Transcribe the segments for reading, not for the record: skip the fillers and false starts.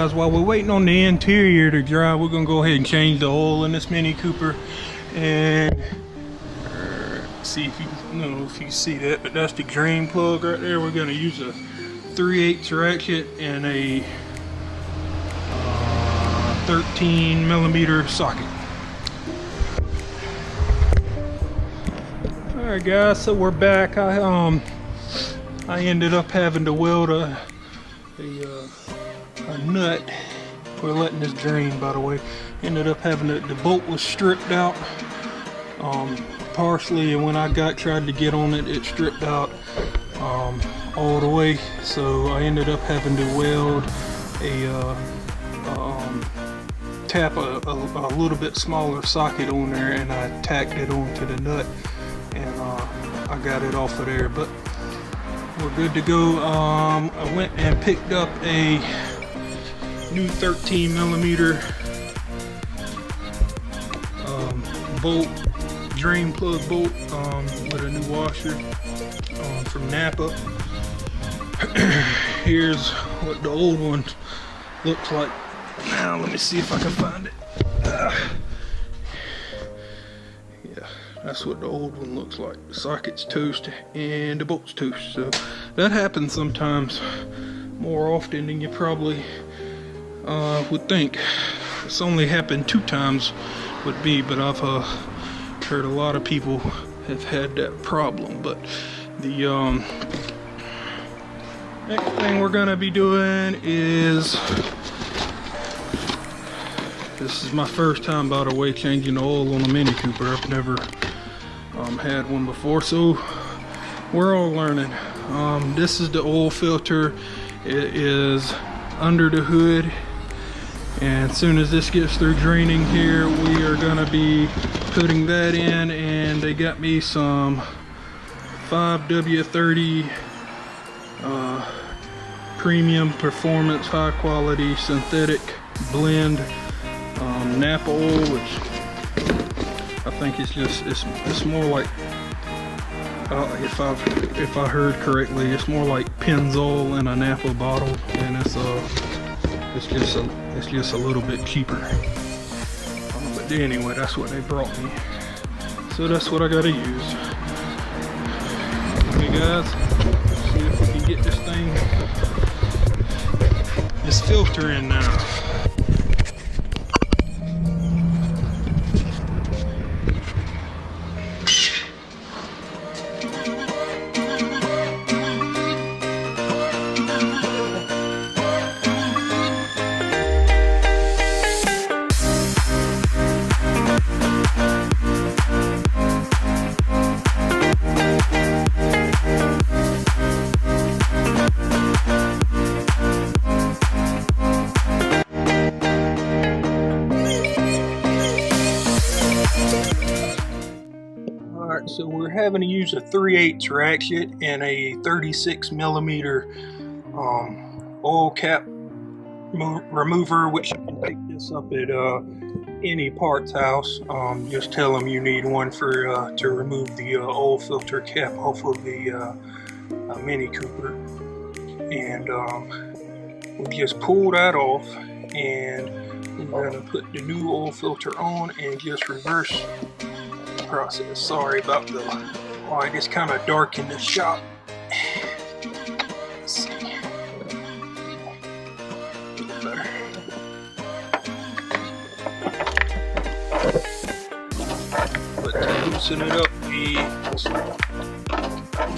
guys, while we're waiting on the interior to dry, we're gonna go ahead and change the oil in this Mini Cooper. And see if you know if you see that, but that's the drain plug right there. We're gonna use a 3/8 ratchet and a 13mm socket. All right, guys, so we're back. I ended up having to weld a nut. We're letting this drain, by the way. Ended up having the bolt was stripped out partially, and when I tried to get on it, it stripped out all the way. So I ended up having to weld tap a little bit smaller socket on there, and I tacked it onto the nut, and I got it off of there. But we're good to go. I went and picked up a new 13mm bolt, drain plug bolt with a new washer from Napa. Here's what the old one looks like. Now let me see if I can find it. Yeah, that's what the old one looks like. The socket's toast and the bolt's toast. So that happens sometimes, more often than you probably would think. It's only happened 2 times with me, but I've heard a lot of people have had that problem. But the next thing we're gonna be doing is, this is my first time, by the way, changing the oil on a Mini Cooper. I've never had one before, so we're all learning. This is the oil filter. It is under the hood, and as soon as this gets through draining here, we are gonna be putting that in. And they got me some 5W30 premium performance high quality synthetic blend Napa oil, which I think it's more like, if I heard correctly, it's more like Pennzoil in a Napa bottle, and it's just a little bit cheaper. But anyway, that's what they brought me, so that's what I gotta use. Okay, guys, let's see if we can get this filter in now. So we're having to use a 3/8 ratchet and a 36mm oil cap remover, which you can pick this up at any parts house. Just tell them you need one for to remove the oil filter cap off of the Mini Cooper. And we just pull that off, and we're going to put the new oil filter on and just reverse process. Sorry about the light, it's kind of dark in the shop. Let's see. Better. But to loosen it up, we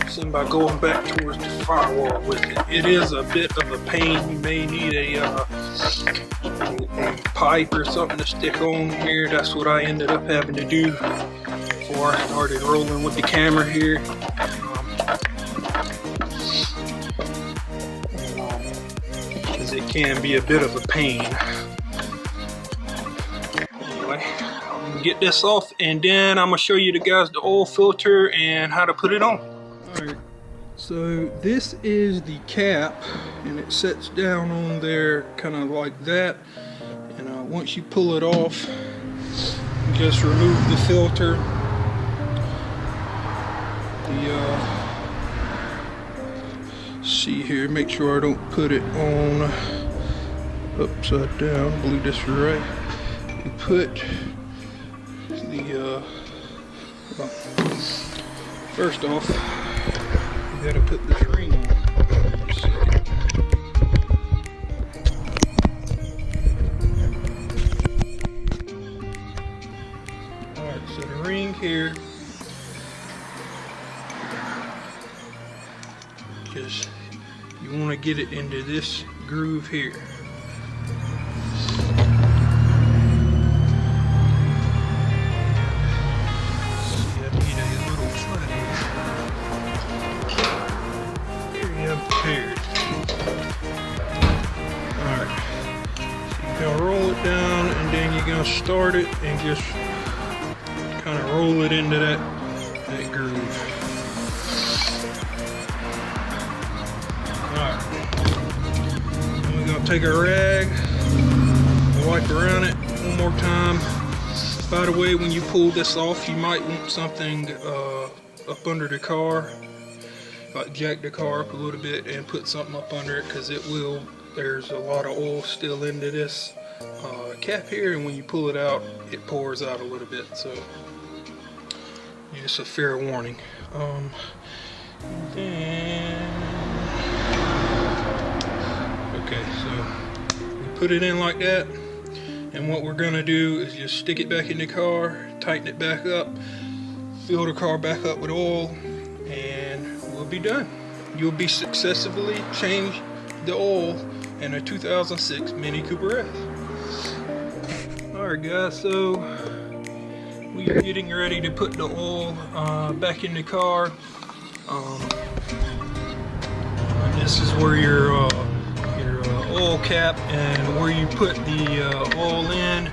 loosen by going back towards the firewall with it. It is a bit of a pain. You may need a pipe or something to stick on here. That's what I ended up having to do before I started rolling with the camera here. Because it can be a bit of a pain. Anyway, I'm gonna get this off, and then I'm gonna show you guys the oil filter and how to put it on. Alright, so this is the cap, and it sets down on there kind of like that. And once you pull it off, you just remove the filter. See here, make sure I don't put it on upside down, blue this right. We put the well, first off, we gotta put this ring on. Alright, so the ring here, just you want to get it into this groove here. Alright, so you're going to roll it down and then you're going to start it and just kind of roll it into that groove. Alright, then we're going to take a rag and wipe around it one more time. By the way, when you pull this off, you might want something up under the car. Like jack the car up a little bit and put something up under it, because it will, there's a lot of oil still into this cap here, and when you pull it out it pours out a little bit, so just a fair warning. Okay, so we put it in like that, and what we're gonna do is just stick it back in the car, tighten it back up, fill the car back up with oil, and we'll be done. You'll be successfully changed the oil in a 2006 Mini Cooper S. Alright guys, so we are getting ready to put the oil back in the car. This is where your oil cap and where you put the oil in,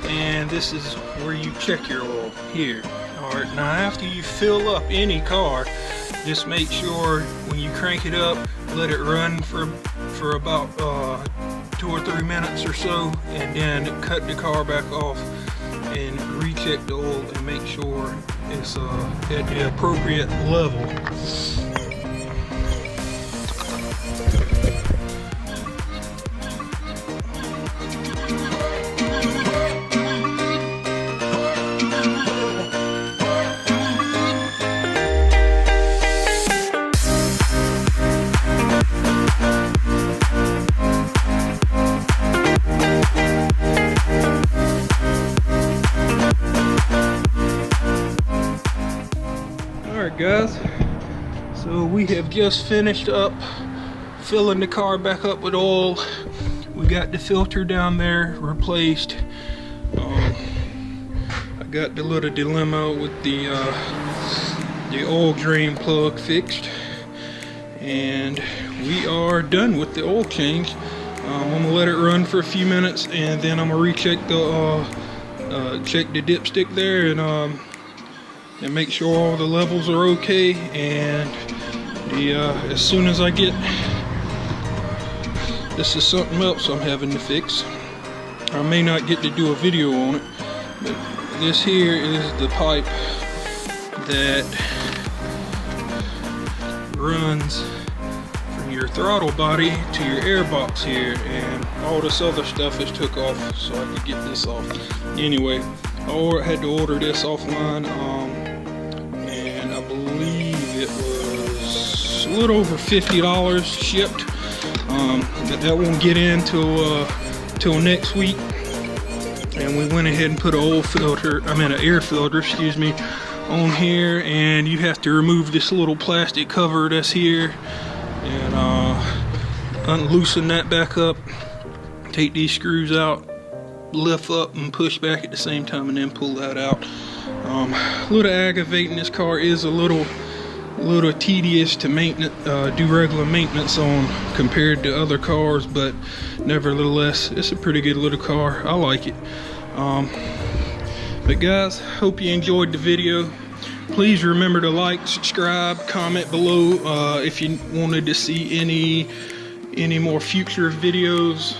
and this is where you check your oil here. Alright, now after you fill up any car, just make sure when you crank it up, let it run for about 2 or 3 minutes or so, and then cut the car back off and recheck the oil and make sure it's at the appropriate level. Guys, so we have just finished up filling the car back up with oil. We got the filter down there replaced. I got the little dilemma with the oil drain plug fixed, and we are done with the oil change. I'm gonna let it run for a few minutes, and then I'm gonna recheck the check the dipstick there, and make sure all the levels are okay. And as soon as I get, this is something else I'm having to fix. I may not get to do a video on it, but this here is the pipe that runs from your throttle body to your air box here, and all this other stuff is took off so I could get this off. Anyway, I had to order this offline, and I believe it was a little over $50 shipped. But that won't get in till next week. And we went ahead and put an air filter, excuse me, on here, and you have to remove this little plastic cover that's here and unloosen that back up, take these screws out, lift up and push back at the same time, and then pull that out. A little aggravating. This car is a little tedious to do regular maintenance on compared to other cars, but nevertheless it's a pretty good little car. I like it. But guys, hope you enjoyed the video. Please remember to like, subscribe, comment below if you wanted to see any more future videos,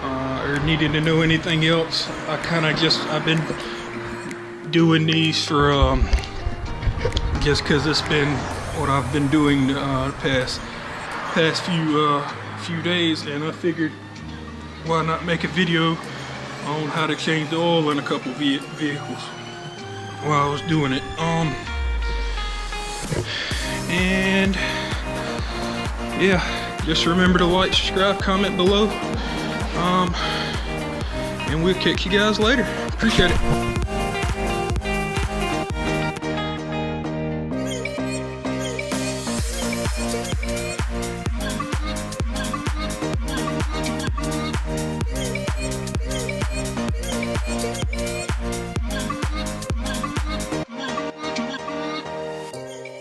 or needed to know anything else. I've been doing these for just because it's been what I've been doing past few days, and I figured why not make a video on how to change the oil in a couple vehicles while I was doing it. And yeah, just remember to like, subscribe, comment below. And we'll catch you guys later. Appreciate it.